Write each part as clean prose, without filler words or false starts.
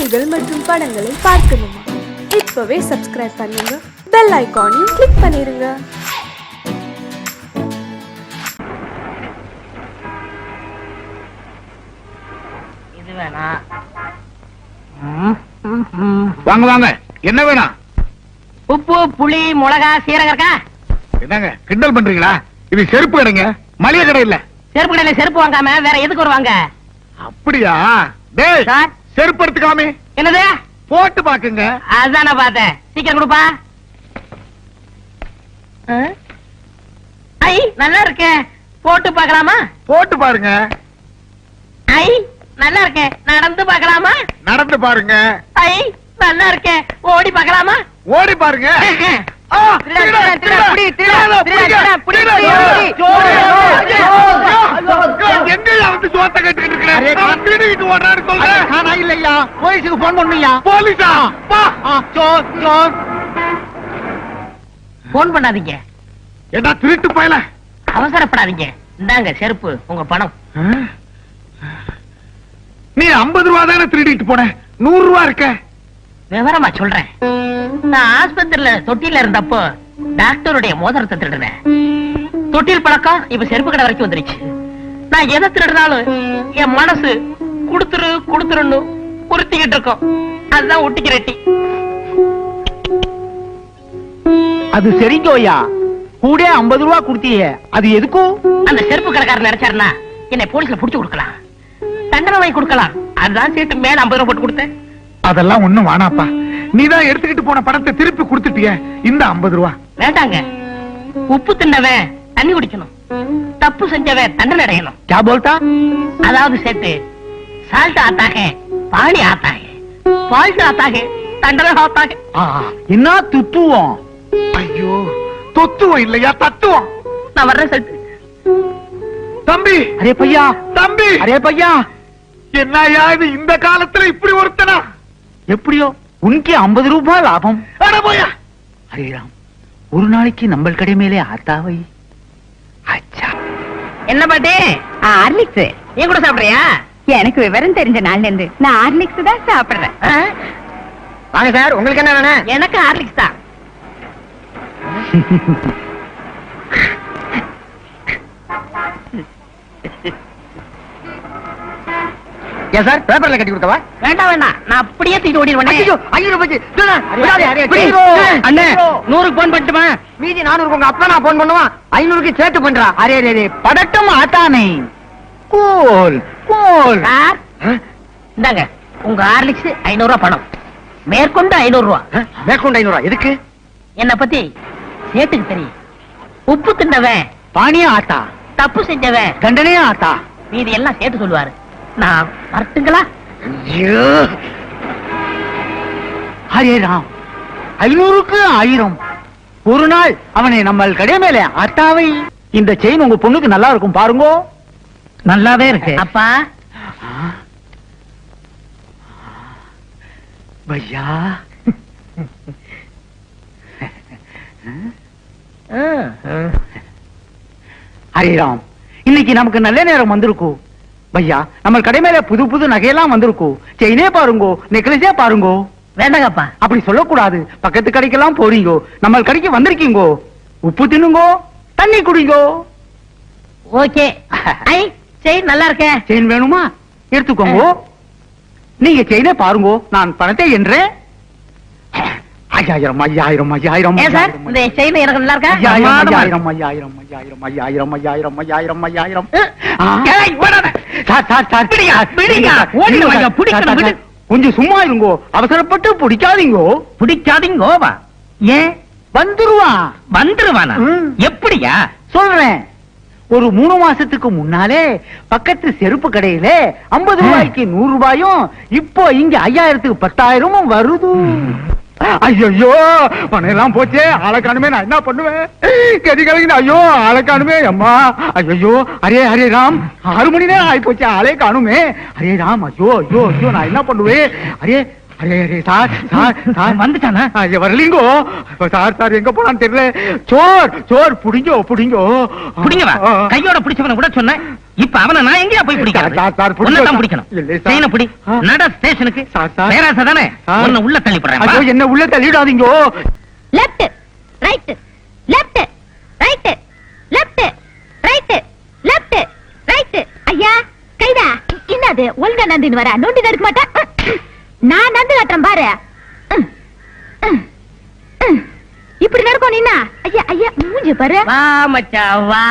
செய்திகள் மற்றும் படங்களை பார்க்கணுமா? இப்பவே சப்ஸ்கிரைப் பண்ணுங்க, பெல் ஐகானையும் கிளிக் பண்ணிருங்க. இது வேணா. வாங்க வாங்க, என்ன வேணா? உப்பு, புளி, மிளகா, சீரகம் இருக்கா? என்னங்க கிண்டல் பண்றீங்களா? இது செருப்பு கடைங்க, மளிகை கடை இல்ல. செருப்பு கடையில செருப்பு வாங்காம வேற எதுக்கு வருவாங்க? அப்படியா? டேய், சார். செருப்பு எடுத்துக்காமே என்னது? போட்டு பாக்குங்க. அதான் நான் பார்த்தேன். சீக்கிரம் கொடுப்பா. ஐ, நல்லா இருக்கே. போட்டு பார்க்கலாமா? போட்டு பாருங்க. ஐ, நல்லா இருக்கே. நடந்து பார்க்கலாமா? நடந்து பாருங்க. ஐ, நல்லா இருக்கே. ஓடி பார்க்கலாமா? ஓடி பாருங்க. ஆ, திருடா, திருடா, திருடா, புடி, திருடா, திருடா, திருடா, திருடா, புடி, திருடா, புடி, புடி. எங்கயா வந்து சோத்த கட்டிட்டு இருக்கிறேன்? நான் திருடிட்டு ஓடுறான்னு சொல்றேன். நானா இல்லையா? போலீஸுக்கு போன் பண்ணுயா? போலீஸா? பா. போன் பண்ணாதீங்க, என்ன திருட்டு பயல? அவசரப்படாதீங்க. இந்தாங்க செருப்பு, உங்க பணம். நீ 50 ரூபா தானே திருடிட்டு போன, 100 ரூபா இருக்க. விவரமா சொல்றேன். நான் ஆஸ்பத்திரியில தொட்டில இருந்தப்போ டாக்டருடைய மோதிரத்தை திருடுனேன். தொட்டில் பழக்கம் இப்ப செருப்பு கடை வரைக்கும் வந்துருச்சு. நான் எதை திருடினாலும் என் மனசு குடுத்துரு குடுத்துருன்னு உறுத்திக்கிட்டு இருக்கோம். அதுதான் ஒட்டிக்கு ரெட்டி. அது சரிங்கோயா, கூட 50 ரூபா கொடுத்தியே, அது எதுக்கும்? அந்த செருப்பு கடைக்காரர் நினைச்சாருன்னா என்னை போலீஸ்ல புடிச்சு கொடுக்கலாம், தண்டனை வாங்கி கொடுக்கலாம். அதுதான் சீட்டு மேல 50 ரூபா போட்டு கொடுத்தேன். அதெல்லாம் ஒண்ணும் வேணாப்பா, நீதான் எடுத்துக்கிட்டு போன பணத்தை திருப்பி கொடுத்துட்டிய. இந்த 50 ரூபா வேண்டாங்க. உப்பு தின்னவன் தண்ணி குடிக்கணும், தப்பு செஞ்சவன் தண்டனை அடையணும். क्या बोलता? அதாவது சேட்டு, சால்ட் ஆத்தாக பாணி ஆத்தாக, ஃபால்ட் ஆத்தாக தண்டனை ஆத்தாக. என்ன துத்துவோம்? ஐயோ, தொத்துவம் இல்லையா, தத்துவம். நான் வர்றேன் சேட்டு. தம்பி, அரே பையா, தம்பி, அரே பையா, என்னையா இது இந்த காலத்துல இப்படி ஒருத்தனா? எப்படியோ உனக்கு 50 ரூபாய் லாபம். அட போயா. அரே ராம், ஒரு நாளைக்கு நம்ம கடை மேலே ஆத்தாவை. அச்சா, என்ன பாட்டி? ஹார்லிக்ஸ். நீ கூட சாப்பிடுறியா? எனக்கு விவரம் தெரிஞ்ச நாள்ல இருந்து நான் ஹார்லிக்ஸ் தான் சாப்பிடுறேன். வாங்க சார், உங்களுக்கு என்ன வேணும்? எனக்கு ஹார்லிக்ஸ் தான். ஏன் சார் பேப்பர்ல கட்டி கொடுக்கவா? வேண்டாம் வேண்டாம், நான் அப்படியே தூக்கி ஓடிடுவேன். அண்ணே, 100க்கு போன் பண்ணட்டுமா? மீதி 400 உங்க அப்பா நான் போன் பண்ணுவான், 500க்கு சேர்த்து பண்றா. அரே ரே, படட்டும் ஆட்டானே. Cool cool. சார், இந்தாங்க உங்க ஹார்லிக்ஸ் 500 ரூபாய் பணம், மேற்கொண்டு 500 ரூபாய். மேற்கொண்டு 500 எதுக்கு? என்ன பத்தி சேட்டுக்கு தெரியும். உப்பு தின்னவன் பானியா ஆட்டா, தப்பு செஞ்சவன் தண்டனையா ஆட்டா. மீதி எல்லாம் சேர்த்து சொல்லுவாரு. நான் வரட்டுங்களா? ஹரே ராம், 500க்கு 1000. ஒரு நாள் அவனை நம்ம கடை மேலே ஆட்டாவை. இந்த செயின் உங்க பொண்ணுக்கு நல்லா இருக்கும் பாருங்க. நல்லாவே இருக்கு அப்பா. பையா, ஹரே ராம், இன்னைக்கு நமக்கு நல்ல நேரம் வந்திருக்கும். பையா, நம்ம கடை மேல புது புது நகையெல்லாம் வந்திருக்கும். செயினே பாருங்கோ, நெக்லஸே பாருங்கோ. வேண்டாங்கப்பா. அப்படி சொல்லக்கூடாது, பக்கத்து கடைக்கெல்லாம் போறீங்கோ, நம்ம கடைக்கு வந்திருக்கீங்கோ. உப்பு தின்னுங்கோ, தண்ணி குடிங்கோ. ஓகே. ஐ, செயின் நல்லா இருக்கே. செயின் வேணுமா? எடுத்துக்கோங்க. நீங்க செயினே பாருங்கோ, நான் பணத்தை என்றேன். 5000 5000 5000. ஏன் சார், இந்த செயின் எனக்கு நல்லா இருக்கா? 5000 5000 5000 5000 5000 5000 5000. கொஞ்சம் சும்மா இருங்கோ, அவசரப்பட்டு பிடிக்காதீங்கோ. பிடிக்காதீங்கோவா? ஏன் வந்துருவான்? வந்துருவானா? எப்படியா? சொல்றேன். ஒரு 3 மாசத்துக்கு முன்னாலே பக்கத்து செருப்பு கடையில 50 ரூபாய்க்கு 100 ரூபாயும், இப்போ இங்க 5000க்கு 10,000 வருது. ஐயோ, பணம் போச்சே, ஆளை காணுமே, நான் என்ன பண்ணுவேன்? கதி கலங்கின. ஐயோ, ஆளை காணுமே அம்மா. ஐயோ, அரே ஹரே ராம், 6 மணி நேரம் ஆகி போச்சு, ஆளே காணுமே. ஹரே ராம், ஐயோ ஐயோ ஐயோ, நான் என்ன பண்ணுவேன்? Array array array, sir sir sir வந்துட்டானா? வரலீங்கோ சார். சார் எங்க போனான்னு தெரியல. சோர் சோர், புடிங்கோ புடிங்கோ. புடிங்கவா? கையோட பிடிச்சவன கூட சொன்னேன். இப்ப அவனை நான் எங்கயா போய் பிடிக்கிறது? சார், சார், பிடிக்க உன்னைத்தான் சார். பிடிக்கணும். இல்லை, சார். செயினை பிடி. நட ஸ்டேஷனுக்கு. Sir, sir. பேராசை தானே? சார். உன்னை உள்ள தள்ளிப்படுறேன். ஐயோ, வா. என்ன உள்ள தள்ளிடாதீங்க. Left right left right left right left right. ஐயா கைதா என்னது ஒழுங்கா நந்தின்னு வர நோண்டி இருக்க மாட்டேன். நான் நந்து காட்டுறேன் பாரு. இப்படி நடக்கும் நீனா? ஐயா ஐயா மூஞ்சி பாரு. வா மச்சான் வா.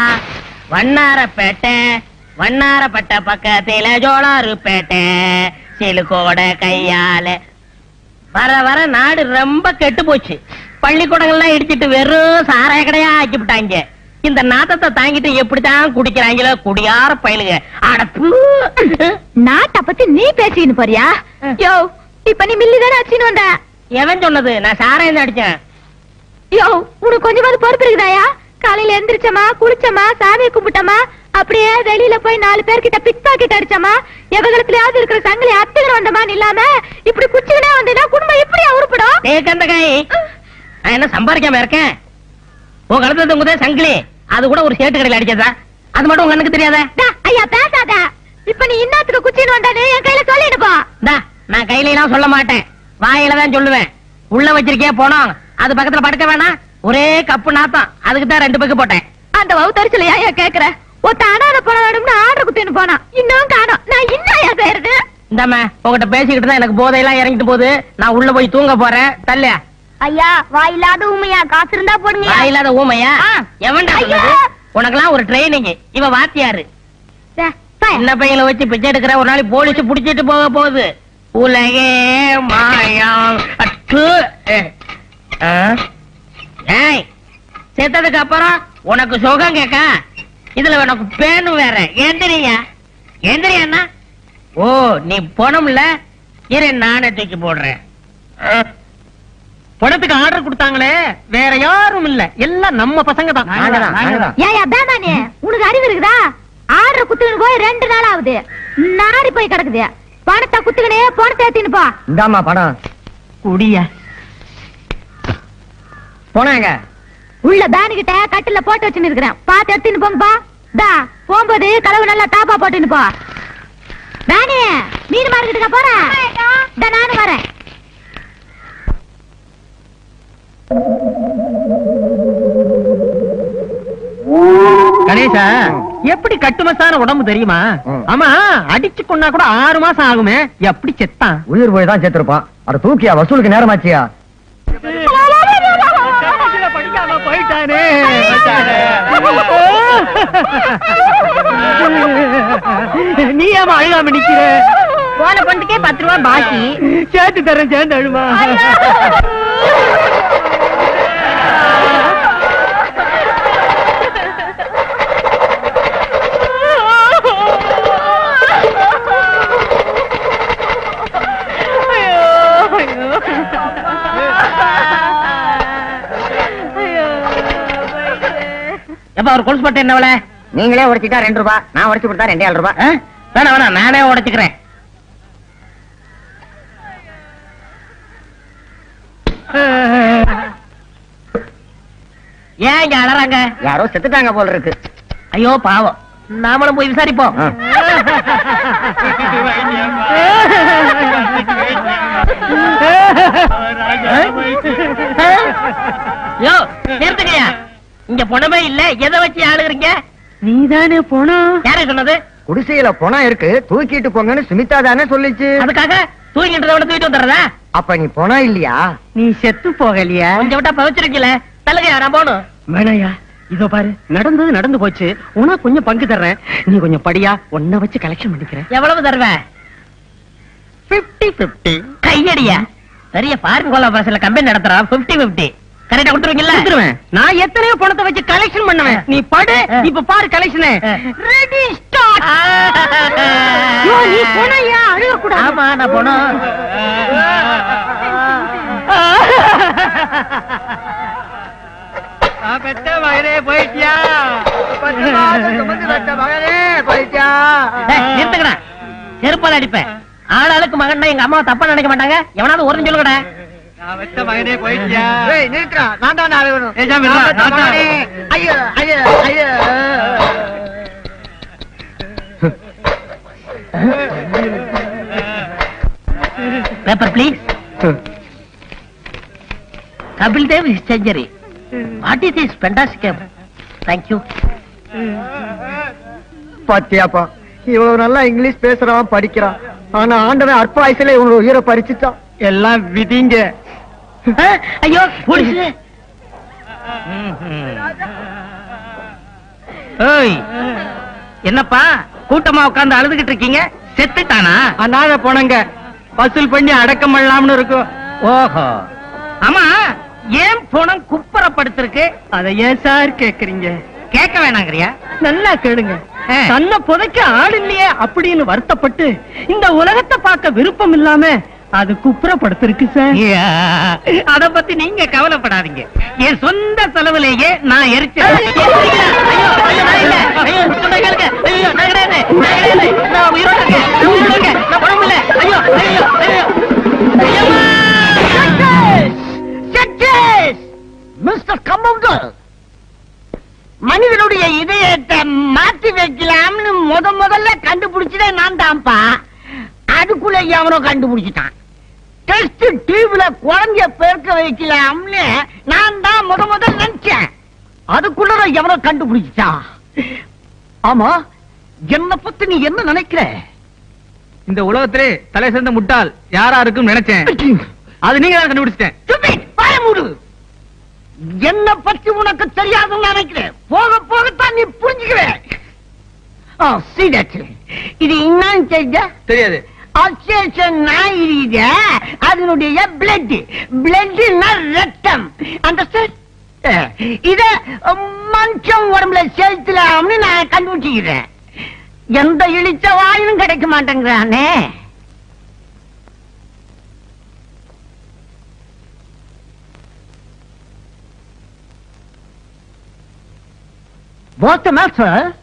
வண்ணாரப்பட்ட பக்கத்தில ஜோளாருப்பேட்டை சிலுக்கோட கையால. வர வர நாடு ரொம்ப கெட்டு போச்சு. பள்ளிக்கூடங்கள்லாம் இடிச்சிட்டு வெறும் சாராய கடையா ஆக்கி விட்டாங்க. இந்த நாத்தத்தை தாங்கிட்டு எப்படித்தான் குடிக்கிறாங்களோ குடியார பயலுங்க. அடப்பு. நாட்டை பத்தி நீ பேசின்னு போறியா? யோ இப்ப நீ மில்லி தானே அடிச்சுன்னு வந்த. எவன் சொன்னது? நான் சாராயம் தான் அடிச்சேன். யோ உனக்கு கொஞ்சமாவது பொறுப்பு இருக்குதாயா? காலையில எந்திரிச்சமா குளிச்சமா சாமியை கும்பிட்டமா அப்படியே வெளியில போய் 4 பேர்கிட்ட பிக் பாக்கெட் அடிச்சமா எவகலத்திலயாவது இருக்கிற சங்கிலி அத்துக்கிற வந்தமான்னு இல்லாம இப்படி குச்சிக்கினே வந்தா குடும்பம் எப்படியா உருப்படும்? தேக்கந்த கை. நான் என்ன சம்பாதிக்காம இருக்கேன்? உன் கழுத்துல தொங்குதே சங்கிலி, அது கூட ஒரு சேட்டு கடையில் அடிச்சதா? அது மட்டும் உங்க கண்ணுக்கு தெரியாதா? ஐயா பேசாத. இப்ப நீ இன்னத்துக்கு குச்சின்னு வந்தானே என் கையில சொல்லிட்டு போ. நான் கையில எல்லாம் சொல்ல மாட்டேன், வாயில தான் சொல்லுவேன். உள்ள வச்சிருக்கே போனோம், அது பக்கத்துல படுக்க வேணாம். ஒரே கப்பு நாத்தம், அதுக்கு தான் 2 பக்கு போட்டேன். அந்த வவுத்தரிச்சல ஏன் கேக்குற? ஒத்த அனாத போன வேணும்னு ஆர்டர் குத்தின்னு போனா இன்னும் காணோம். நான் இன்னையா செய்யறது? இந்தாம உங்ககிட்ட பேசிக்கிட்டு தான் எனக்கு போதையெல்லாம் இறங்கிட்டு போகுது. நான் உள்ள போய் தூங்க போறேன். தல்லையா? ஐயா வாயில்லாத ஊமையா, காசு இருந்தா போடுங்க. வாயில்லாத ஊமையா? எவன்டா சொன்னது? உனக்கெல்லாம் ஒரு ட்ரைனிங். இவ வாத்தியாரு. சின்ன பையனை வச்சு பிச்சை எடுக்கிற, ஒரு நாளைக்கு போலீஸ் புடிச்சிட்டு போக போகுது. உலகே மாயம். ஏய், செத்ததுக்கு அப்புறம் உனக்கு சுகம் கேட்க, இதுல உனக்கு பேனும் வேற. எந்திரியா எந்திரியா? ஓ நீ போனோம்ல, இரு நானே தூக்கி போடுறேன். பணத்துக்கு ஆர்டர் கொடுத்தாங்களே, வேற யாரும் இல்ல, எல்லாம் நம்ம பசங்க தான். ஏயா பேமானே, உனக்கு அறிவு இருக்குதா? ஆர்டர் குத்துக்கின்னு போய் 2 நாள் ஆகுது, நாரி போய் கிடக்குது. பணத்தை குத்துக்கினே பணத்தை ஏத்தின்னு போ. இந்தாமா பணம். குடியா போனாங்க. உள்ள பேனு கிட்ட கட்டில போட்டு வச்சுன்னு இருக்கிறேன், பாத்து எடுத்துன்னு போங்கப்பா. தா போகும்போது கலவு நல்லா டாப்பா போட்டுன்னு போ. பேனே மீன் மார்க்கெட்டுக்கா போறேன். நானும் வரேன். கணேசா, எப்படி கட்டுமஸ்தான உடம்பு தெரியுமா? ஆமா, அடிச்சு கொண்டா கூட 6 மாசம் ஆகுமே, எப்படி செத்தான்? உயிர் போய் தான் சேர்த்திருப்பான். அட தூக்கியா, வசூலுக்கு நேரமாச்சியா? படிக்காம போயிட்டானே. நீ ஏமா அழுகாம நிக்கிற? போன பொண்ணுக்கே 10 ரூபாய் பாக்கி. சேர்த்து தரேன், சேர்ந்து அழுமா. எப்ப ஒரு கொலுசு பட்டு என்ன? நீங்களே உடைச்சிட்டா 2 ரூபாய், நான் உடைச்சு கொடுத்தா 2.5 ரூபாய். வேணா வேணா, நானே உடைச்சுக்கிறேன். ஏன் இங்க அலறாங்க? யாரோ செத்துட்டாங்க போல இருக்கு. ஐயோ பாவம், நாமளும் போய் விசாரிப்போம். யோ நிறுத்துங்கயா, இங்க பணமே இல்ல, எதை வச்சு ஆளுகிறீங்க? நீதானே போனோம். யாரே சொன்னது? குடிசையில பணம் இருக்கு, தூக்கிட்டு போங்கன்னு சுமிதா தானே சொல்லிச்சு. அதுக்காக தூக்கிட்டு தூக்கிட்டு வந்துடுறதா? அப்ப நீ பணம் இல்லையா? நீ செத்து போகலையா? கொஞ்சம் விட்டா பவிச்சிருக்கல. தள்ளுங்க, நான் போகணும். வேணாயா, இதோ பாரு, நடந்தது நடந்து போச்சு. உனக்கு கொஞ்சம் பங்கு தர்றேன், நீ கொஞ்சம் படியா, உன்னை வச்சு கலெக்ஷன் பண்ணிக்கிறேன். எவ்வளவு தருவேன்? 50-50. கையடியா, பெரிய ஃபாரின் கோலாபரேஷன்ல கம்பெனி நடத்துறான். 50-50 கரெக்டா கொடுத்துருவீங்கல்ல? நான் எத்தனையோ பணத்தை வச்சு கலெக்ஷன் பண்ணுவேன். நீ படு, இப்ப பாரு கலெக்ஷன். Ready start. நீ போனையா அழுக கூடாது. ஆமா, நான் போனோம். பெத்த மகனே போயிட்டியா? போயிட்டியா? நிறுத்துக்கடா, செருப்பால அடிப்பேன். ஆளாளுக்கு மகன் எங்க அம்மா தப்பா நினைக்க மாட்டாங்க. எவனாவது ஒரு சொல்லுங்கடா. மகனே போயிட்டியா? நிறுத்துறா, நான் தான் அழுகணும். ஐயோ ஐயோ ஐயோ. Paper please. Kapil Dev is century. What is this fantastic? Thank you. பாத்தியாப்பா, இவ்வளவு நல்லா இங்கிலீஷ் பேசுறான், படிக்கிறான். ஆனா ஆண்டவன் அற்ப வயசுல இவங்க உயிரை பறிச்சுட்டான். எல்லாம் விதிங்க. ஐயோ போலீஸ். ஏய், என்னப்பா கூட்டமா உட்கார்ந்து அழுதுகிட்டு இருக்கீங்க? செத்துட்டானா? அனாத போனங்க வசூல் பண்ணி அடக்கம் பண்ணலாம்னு இருக்கும். ஓஹோ. ஆமா, ஏன் பணம் குப்புறப்படுத்திருக்கு? அதை ஏன் சார் கேக்குறீங்க? கேட்க வேணாங்கறியா? நல்லா கேளுங்க. ஆ. தன்னை புதைக்க ஆள் இல்லையே அப்படின்னு வருத்தப்பட்டு இந்த உலகத்தை பார்க்க விருப்பம் இல்லாம அது குப்புறப்படுத்திருக்கு சார். அத பத்தி நீங்க கவலைப்படாதீங்க. என் சொந்த செலவுலேயே நான் எரிச்சேன். மிஸ்டர் கம்பவுண்டர், மனிதனுடைய இதயத்தை மாத்தி வைக்கலாம்னு முதல்ல கண்டுபிடிச்சதே நான் தான்ப்பா. அதுக்குள்ள எவனோ கண்டுபிடிச்சிட்டான். டெஸ்ட் டியூப்ல குழந்தைய பெருக்க வைக்கலாம்னு நான் தான் முதல்ல நினைச்சேன். அதுக்குள்ள எவனோ கண்டுபிடிச்சிட்டான். ஆமா, என்ன பத்தி நீ என்ன நினைக்கிற? இந்த உலகத்திலே தலை சேர்ந்த முட்டாள் யாரா இருக்கும் நினைச்சேன். அது நீங்க தான் கண்டுபிடிச்சிட்டேன். வாய மூடு. என்ன பத்தி உனக்கு தெரியாதுன்னு நினைக்கிறேன். போக போகத்தான் நீ புரிஞ்சுக்குவேன். இது என்னன்னு தெரிஞ்ச? தெரியாது. நாய் இருக்குது, அதனுடைய பிளட். பிளட்னா ரத்தம். அண்டர்ஸ்டாண்ட்? இத மனுஷன் உடம்புல செலுத்தலாம்னு நான் கண்டுபிடிச்சிக்கிறேன். எந்த இழிச்ச வாயும் கிடைக்க மாட்டேங்கிறானே.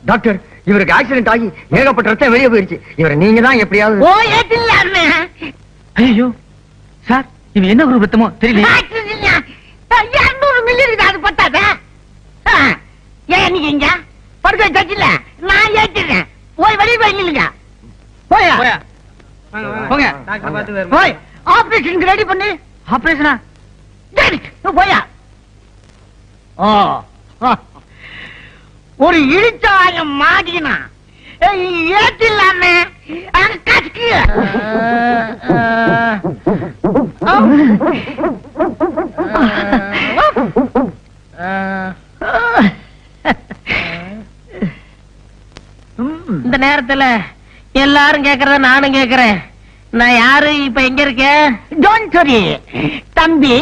டாக்டர், இவருக்கு ஆக்சிடென்ட் ஆகி ஏகப்பட்ட ரத்தம் வெளியே போயிருச்சு. இவரை நீங்க தான் எப்படியாவது. ஓ ஏத்தில்லாமே. ஐயோ சார், இவன் என்ன ஒரு ரத்தமோ தெரியல. 200 மில்லி இருக்கு, அது பத்தாதா? ஏன் நீங்க இங்க படுக்க வச்சில? நான் ஏத்திடுறேன். போய் வெளியே போய் நில்லுங்க. போயா போங்க. போய் ஆபரேஷனுக்கு ரெடி பண்ணு. ஆபரேஷனா? போயா. ஒரு இழிச்சாயம் மாடினா ஏத்தில்லாமே. இந்த நேரத்துல எல்லாரும் கேக்குறத நானும் கேக்குறேன். நான் யாரு, இப்ப எங்க இருக்கேன்? டோன்ட் வரி தம்பி,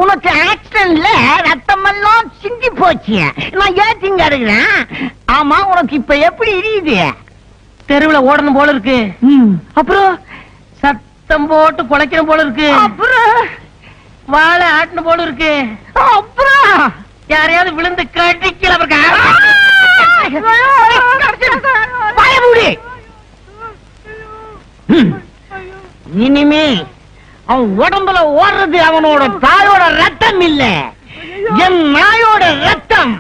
உனக்கு ஆக்சிடென்ட்ல ரத்தம் எல்லாம் சிந்தி போச்சு. நான் ஏத்திங்க இருக்கிறேன். ஆமா, உனக்கு இப்ப எப்படி இருக்குது? தெருவுல ஓடணும் போல இருக்கு. அப்புறம் சத்தம் போட்டு குலைக்கணும் போல இருக்கு. அப்புறம் வாழை ஆட்டணும் போல இருக்கு. அப்புறம் யாரையாவது விழுந்து கடிக்கல. இனிமே அவன் உடம்புல ஓடுறது அவனோட தாயோட ரத்தம் இல்ல, என் நாயோட ரத்தம்.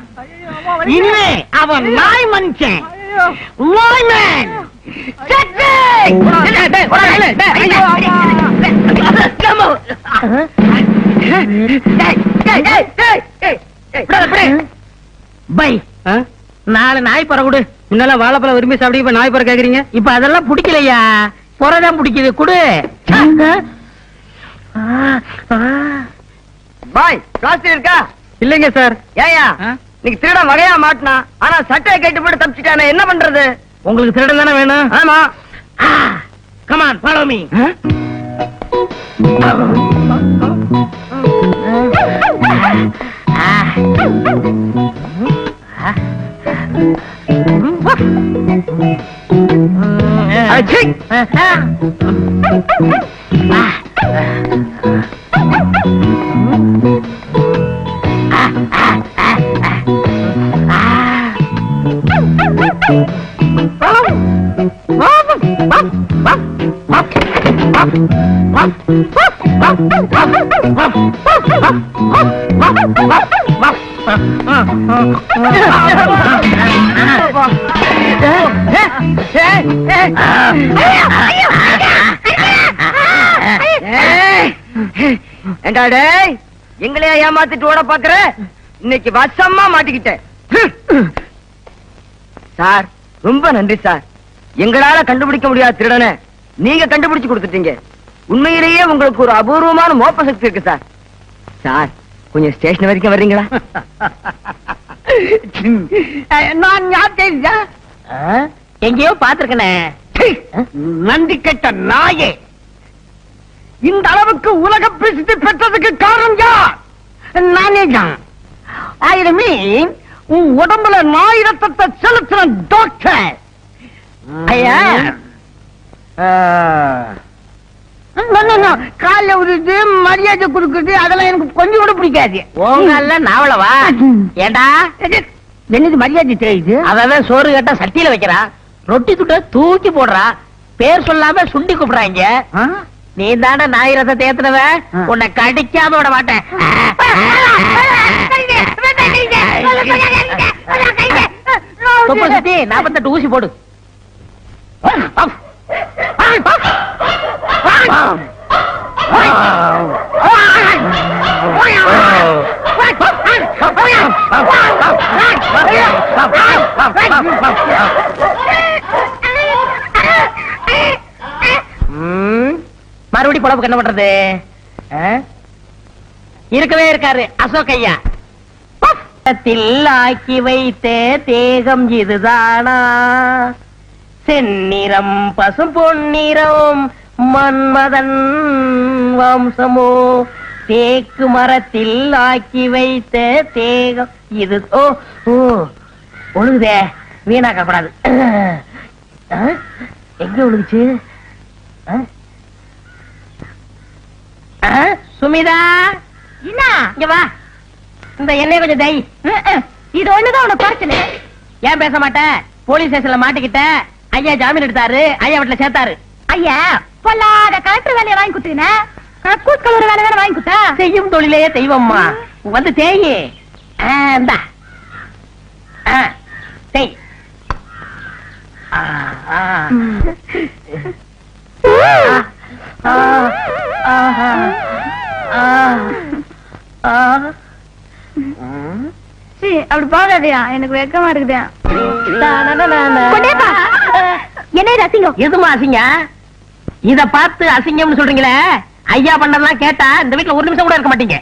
இனிமே அவன் நாய் மனுஷன். நாய்மேன். பை, 4 நாய் பற கொடு. முன்னால வாழைப்பழம் விரும்பி சாப்பிட்டு இப்ப நாய் பற கேக்குறீங்க. இப்ப அதெல்லாம் பிடிக்கலையா? புறதான் பிடிக்குது. குடு. பாய், பிளாஸ்டிக் இருக்கா? இல்லைங்க சார். ஏயா நீங்க திருட வகையா மாட்டினா, ஆனா சட்டையை கட்டி போட்டு தப்பிச்சிட்டானே, என்ன பண்றது? உங்களுக்கு திருடன் தானே வேணும்? ஆமா. Come on, follow me. ஏண்டா டேய், எங்களையா ஏமாத்திட்டு ஓட பாக்குற? இன்னைக்கு வசமா மாட்டிக்கிட்டேன். சார் ரொம்ப நன்றி சார். எங்களால கண்டுபிடிக்க முடியாத திருடனை நீங்க கண்டுபிடிச்சு கொடுத்துட்டீங்க. உண்மையிலேயே உங்களுக்கு ஒரு அபூர்வமான மோப்ப சக்தி இருக்கு சார். சார் கொஞ்சம் ஸ்டேஷன் வரைக்கும் வர்றீங்களா? நான் யாத்தேன் எங்கேயோ பாத்துருக்கனே. நன்றி கெட்ட நாயே, இந்த அளவுக்கு உலக பிரசித்தி பெற்றதுக்கு காரணம் யார்? நானே தான். ஆயிரமே உன் உடம்புல நாய் ரத்தத்தை செலுத்தின டாக்டர். ஐயா கால உருது மரியாதை கொடுக்குறது அதெல்லாம் எனக்கு கொஞ்சம் கூட பிடிக்காது. உங்கல்ல நாவலவா? ஏண்டா என்னது மரியாதை தெரியுது? அவன் சோறு கேட்டா சட்டியில வைக்கிறான், ரொட்டி துட்ட தூக்கி போடுறா, பேர் சொல்லாம சுண்டி கூப்பிடுறாங்க. நீ தானே நாய் ரசத்தை ஏத்துனவ, உன்னை கடிக்காம விட மாட்டேன். தொப்பை சுத்தி 48 ஊசி போடு. மறுபடி பொழப்புக்கு என்ன பண்றது? இருக்கவே இருக்காரு அசோக் ஐயா. ஆக்கி வைத்த தேகம் இதுதானா? செந்நிறம் பசும் பொன்னிறம் மன்மதன் வம்சமோ? தேக்கு மரத்தில் ஆக்கி வைத்த தேகம் இது. ஓ ஓ ஒழுகுதே, வீணாக்க கூடாது. எங்க ஒழுகுச்சு? சுமிதா என்ன இங்க வா, இந்த எண்ணெய் கொஞ்சம் தை. இது ஒண்ணுதான் உனக்கு பிரச்சனை. ஏன் பேச மாட்டேன்? போலீஸ் ஸ்டேஷன்ல மாட்டிக்கிட்ட. ஐயா ஜாமீன் எடுத்தாரு, ஐயா வீட்டுல சேர்த்தாரு. ஐயா பொல்லாத கலெக்டர் வேலையை வாங்கி கொடுத்தீங்கன்னா கக்கூஸ் கலர் வேலை தானே வாங்கி கொடுத்தா? செய்யும் தொழிலையே தெய்வம்மா. வந்து தேயி. இந்தா. தேய். அப்படி பாக்காதியா, எனக்கு வெக்கமா இருக்குதா. என்ன அசிங்கம்? எதுமா அசிங்க? இத பார்த்து அசிங்கம்னு சொல்றீங்களே, ஐயா பண்ணதெல்லாம் கேட்டா இந்த வீட்டுல ஒரு நிமிஷம் கூட இருக்க மாட்டீங்க.